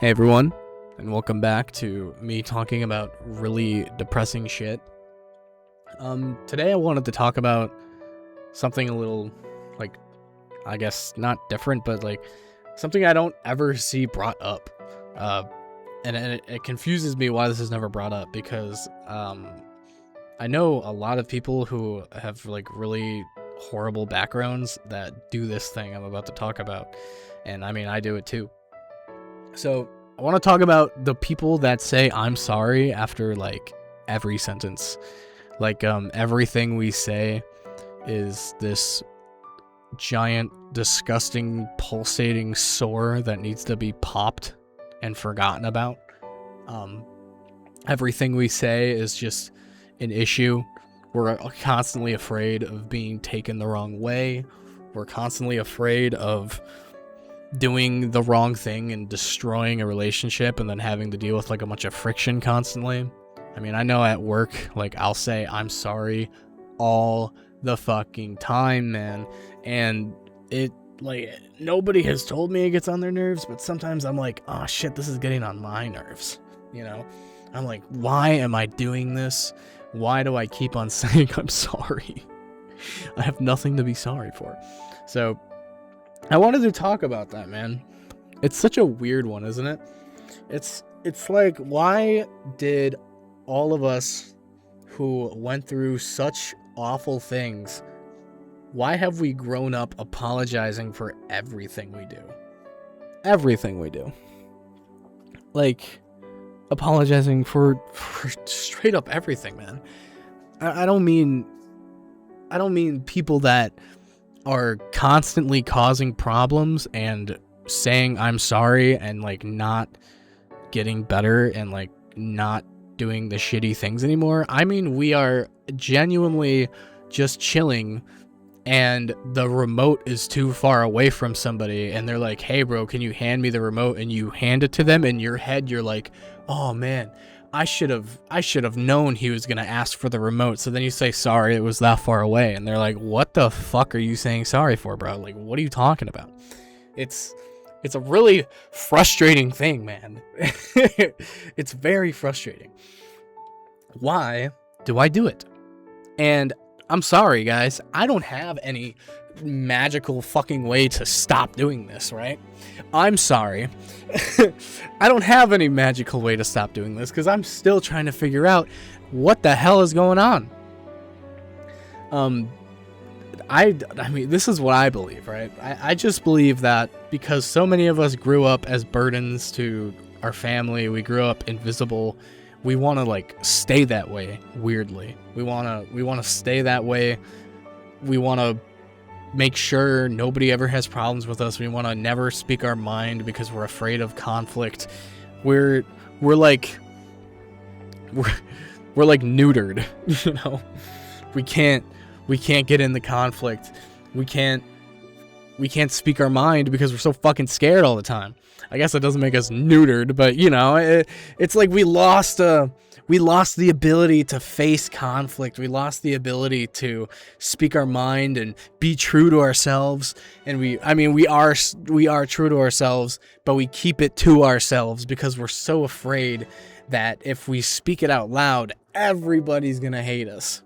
Hey everyone, and welcome back to me talking about really depressing shit. Today I wanted to talk about something a little, I guess not different, but something I don't ever see brought up. And it confuses me why this is never brought up, because I know a lot of people who have really horrible backgrounds that do this thing I'm about to talk about, and I mean I do it too. So I want to talk about the people that say I'm sorry after every sentence. Everything we say is this giant, disgusting, pulsating sore that needs to be popped and forgotten about. Everything we say is just an issue. We're constantly afraid of being taken the wrong way. We're constantly afraid of doing the wrong thing and destroying a relationship and then having to deal with a bunch of friction constantly. I mean, I know at work, I'll say I'm sorry all the fucking time, man. And it, nobody has told me it gets on their nerves, but sometimes I'm like, oh shit, this is getting on my nerves. I'm like, why am I doing this? Why do I keep on saying I'm sorry? I have nothing to be sorry for. So I wanted to talk about that, man. It's such a weird one, isn't it? It's like, why did all of us who went through such awful things, why have we grown up apologizing for everything we do? Everything we do. Apologizing for straight up everything, man. I don't mean people that are constantly causing problems and saying I'm sorry and not getting better and not doing the shitty things anymore. I mean, we are genuinely just chilling and the remote is too far away from somebody and they're like, hey bro, can you hand me the remote? And you hand it to them. In your head you're like, oh man, I should have known he was going to ask for the remote. So then you say, sorry, it was that far away. And they're like, what the fuck are you saying sorry for, bro? What are you talking about? It's a really frustrating thing, man. It's very frustrating. Why do I do it? And I'm sorry, guys. I don't have any magical fucking way to stop doing this, right? I'm sorry. I don't have any magical way to stop doing this because I'm still trying to figure out what the hell is going on. I mean, this is what I believe, right? I just believe that because so many of us grew up as burdens to our family, we grew up invisible, we want to stay that way, weirdly. We want to stay that way. We want to make sure nobody ever has problems with us. We want to never speak our mind because we're afraid of conflict. We're neutered, We can't get in the conflict. We can't speak our mind because we're so fucking scared all the time. I guess that doesn't make us neutered, but it's like we lost the ability to face conflict. We lost the ability to speak our mind and be true to ourselves. And we are true to ourselves, but we keep it to ourselves because we're so afraid that if we speak it out loud, everybody's gonna hate us.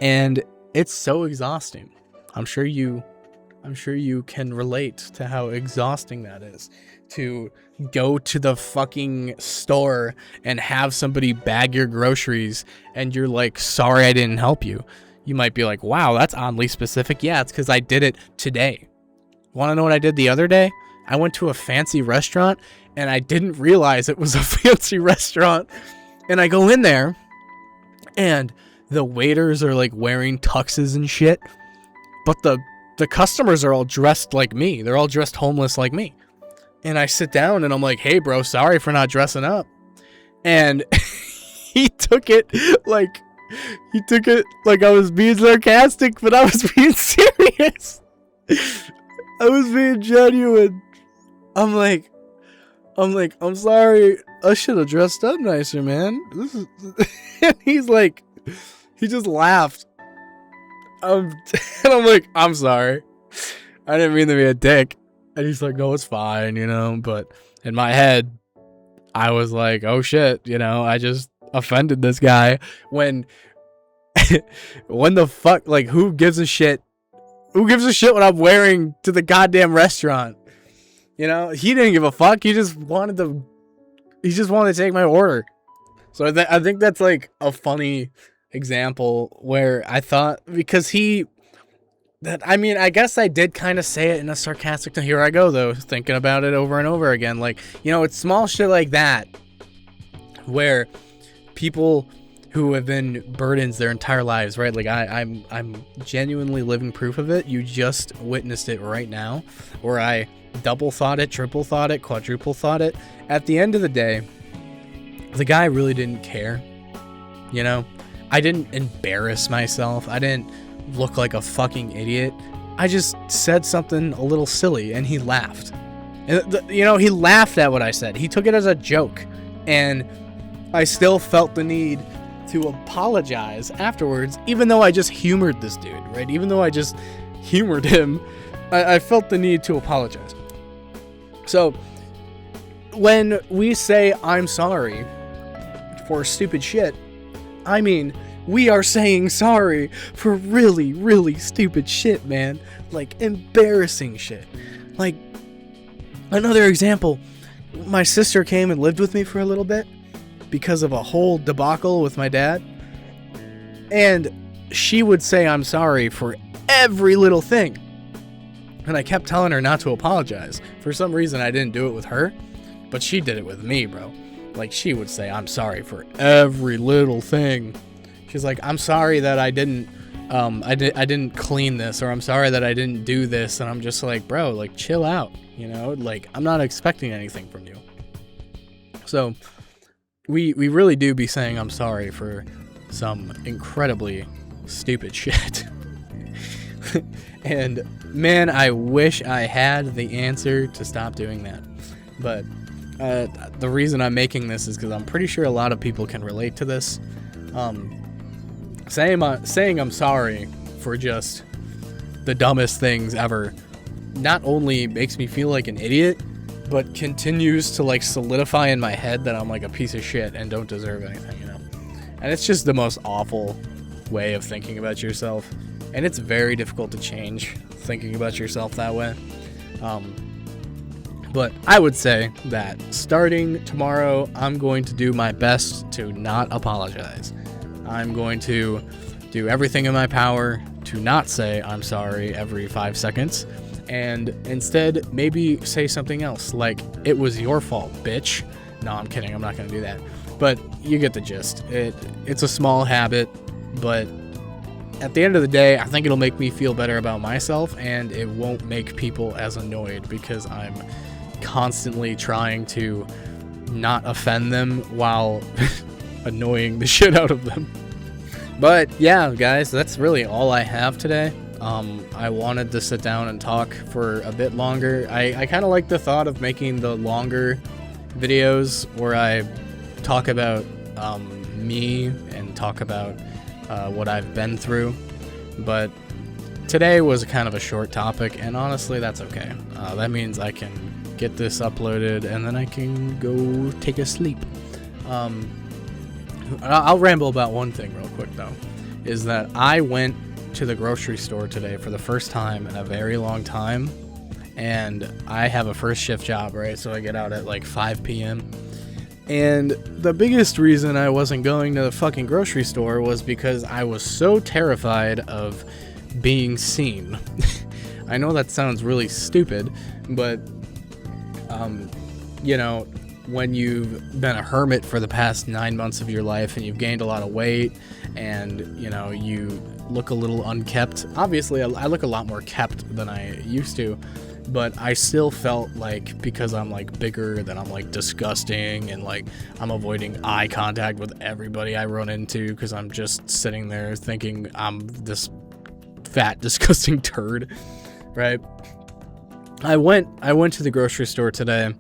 And it's so exhausting. I'm sure you can relate to how exhausting that is, to go to the fucking store and have somebody bag your groceries and you're like, sorry I didn't help you. You might be like, wow, that's oddly specific. Yeah, it's because I did it today. Want to know what I did the other day? I went to a fancy restaurant and I didn't realize it was a fancy restaurant. And I go in there and the waiters are wearing tuxes and shit, but the customers are all dressed like me. They're all dressed homeless like me. And I sit down and I'm like, hey bro, sorry for not dressing up. And he took it like I was being sarcastic, but I was being serious. I was being genuine. I'm like, I'm sorry. I should have dressed up nicer, man. And he's like, he just laughed. And I'm like, I'm sorry. I didn't mean to be a dick. And he's like, no, it's fine, but in my head, I was like, oh shit, you know, I just offended this guy. When the fuck, like, who gives a shit? Who gives a shit what I'm wearing to the goddamn restaurant? You know, he didn't give a fuck. He just wanted to take my order. So I think that's like a funny example where I thought, because I mean, I guess I did kind of say it in a sarcastic tone. Here I go, though, thinking about it over and over again. Like, you know, it's small shit like that where people who have been burdens their entire lives, right? Like, I'm genuinely living proof of it. You just witnessed it right now, where I double thought it, triple thought it, quadruple thought it. At the end of the day, the guy really didn't care. You know, I didn't embarrass myself. I didn't look like a fucking idiot. I just said something a little silly, and he laughed. And you know, he laughed at what I said. He took it as a joke, and I still felt the need to apologize afterwards, even though I just humored this dude, right? Even though I just humored him, I felt the need to apologize. So when we say I'm sorry for stupid shit, I mean, we are saying sorry for really, really stupid shit, man. Like, embarrassing shit. Like, another example, my sister came and lived with me for a little bit because of a whole debacle with my dad. And she would say I'm sorry for every little thing. And I kept telling her not to apologize. For some reason, I didn't do it with her, but she did it with me, bro. Like, she would say I'm sorry for every little thing. She's like, I'm sorry that I didn't clean this, or I'm sorry that I didn't do this. And I'm just like, bro, like, chill out, you know? Like, I'm not expecting anything from you. So we really do be saying I'm sorry for some incredibly stupid shit. And man, I wish I had the answer to stop doing that. But the reason I'm making this is because I'm pretty sure a lot of people can relate to this. Saying I'm sorry for just the dumbest things ever not only makes me feel like an idiot, but continues to like solidify in my head that I'm like a piece of shit and don't deserve anything, you know? And it's just the most awful way of thinking about yourself. And it's very difficult to change thinking about yourself that way. But I would say that starting tomorrow, I'm going to do my best to not apologize. I'm going to do everything in my power to not say I'm sorry every 5 seconds, and instead maybe say something else, like, it was your fault, bitch. No, I'm kidding. I'm not going to do that. But you get the gist. It's a small habit, but at the end of the day, I think it'll make me feel better about myself, and it won't make people as annoyed because I'm constantly trying to not offend them while annoying the shit out of them. But yeah, guys, that's really all I have today. I wanted to sit down and talk for a bit longer. I kind of like the thought of making the longer videos where I talk about me and talk about what I've been through. But today was kind of a short topic, and honestly, that's okay. That means I can get this uploaded and then I can go take a sleep. I'll ramble about one thing real quick, though, is that I went to the grocery store today for the first time in a very long time, and I have a first shift job, right? So I get out at like 5 p.m. And the biggest reason I wasn't going to the fucking grocery store was because I was so terrified of being seen. I know that sounds really stupid, but, you know, when you've been a hermit for the past 9 months of your life and you've gained a lot of weight and, you know, you look a little unkept. Obviously, I look a lot more kept than I used to, but I still felt like, because I'm like bigger, that I'm like disgusting, and like I'm avoiding eye contact with everybody I run into because I'm just sitting there thinking I'm this fat, disgusting turd, right? I went to the grocery store today,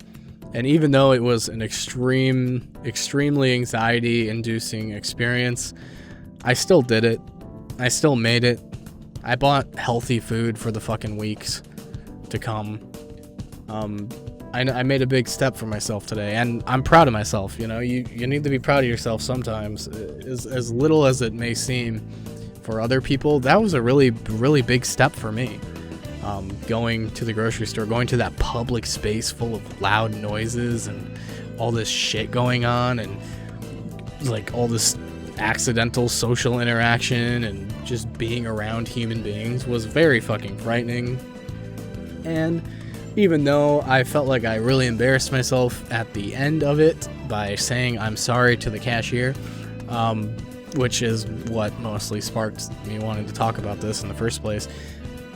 and even though it was an extremely anxiety-inducing experience, I still did it. I still made it. I bought healthy food for the fucking weeks to come. I made a big step for myself today, and I'm proud of myself. You know, you need to be proud of yourself sometimes, as little as it may seem for other people. That was a really big step for me. Going to the grocery store, going to that public space full of loud noises and all this shit going on, and like all this accidental social interaction and just being around human beings was very fucking frightening. And even though I felt like I really embarrassed myself at the end of it by saying I'm sorry to the cashier, which is what mostly sparked me wanting to talk about this in the first place,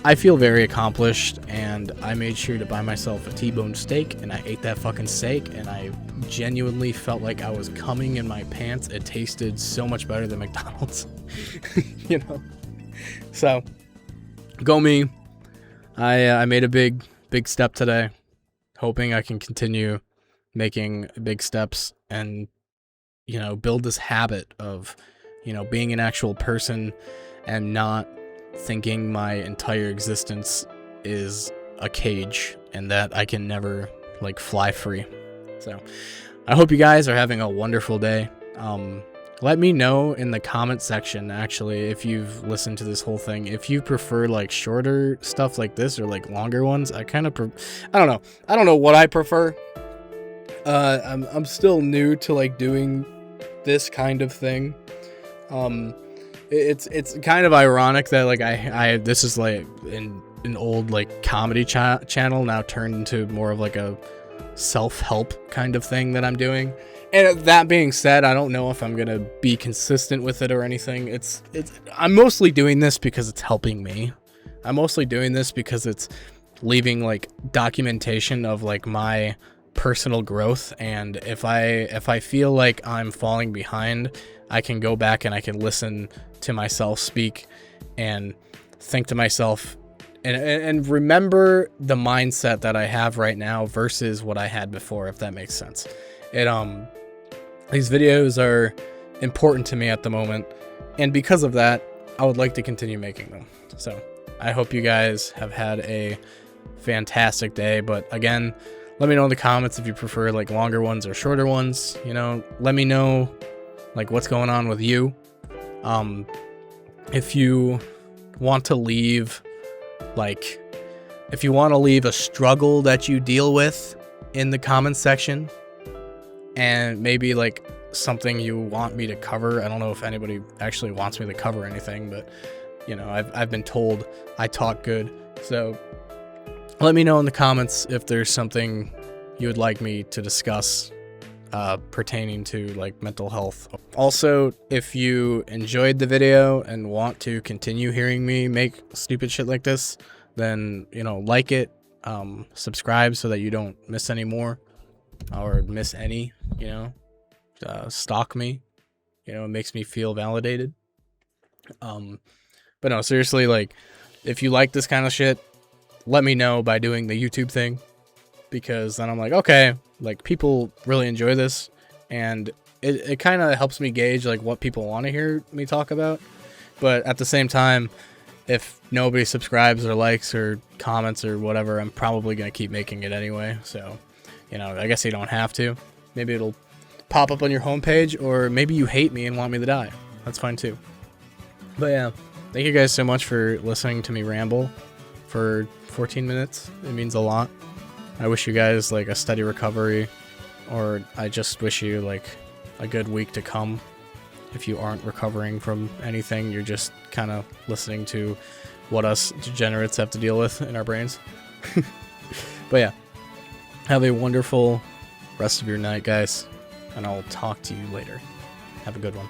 I feel very accomplished, and I made sure to buy myself a T-bone steak, and I ate that fucking steak, and I genuinely felt like I was coming in my pants. It tasted so much better than McDonald's, you know? So, go me. I made a big step today, hoping I can continue making big steps and, you know, build this habit of, you know, being an actual person and not thinking my entire existence is a cage and that I can never like fly free. So I hope you guys are having a wonderful day. Let me know in the comment section, actually, if you've listened to this whole thing, if you prefer like shorter stuff like this or like longer ones. I don't know what I prefer. I'm still new to like doing this kind of thing. It's kind of ironic that like I this is like an old like comedy channel now turned into more of like a self-help kind of thing that I'm doing. And that being said, I don't know if I'm gonna be consistent with it or anything. I'm mostly doing this because it's helping me. I'm mostly doing this because it's leaving like documentation of like my personal growth, and if I feel like I'm falling behind, I can go back and I can listen to myself speak and think to myself and remember the mindset that I have right now versus what I had before, if that makes sense. These videos are important to me at the moment, and because of that, I would like to continue making them. So I hope you guys have had a fantastic day, but again, let me know in the comments if you prefer like longer ones or shorter ones. You know, let me know like what's going on with you. If you want to leave a struggle that you deal with in the comments section, and maybe like something you want me to cover. I don't know if anybody actually wants me to cover anything, but you know, I've been told I talk good. So let me know in the comments if there's something you would like me to discuss pertaining to like mental health. Also, if you enjoyed the video and want to continue hearing me make stupid shit like this, then, you know, like it, subscribe so that you don't miss any more or miss any, you know, stalk me, you know, it makes me feel validated. But no, seriously, like if you like this kind of shit, let me know by doing the YouTube thing, because then I'm like, okay, like people really enjoy this, and it kind of helps me gauge like what people want to hear me talk about. But at the same time, if nobody subscribes or likes or comments or whatever, I'm probably going to keep making it anyway. So, you know, I guess you don't have to. Maybe it'll pop up on your homepage, or maybe you hate me and want me to die. That's fine too. But yeah, thank you guys so much for listening to me ramble for 14 minutes. It means a lot. I wish you guys like a steady recovery, or I just wish you like a good week to come. If you aren't recovering from anything, you're just kind of listening to what us degenerates have to deal with in our brains. But yeah, have a wonderful rest of your night, guys, and I'll talk to you later. Have a good one.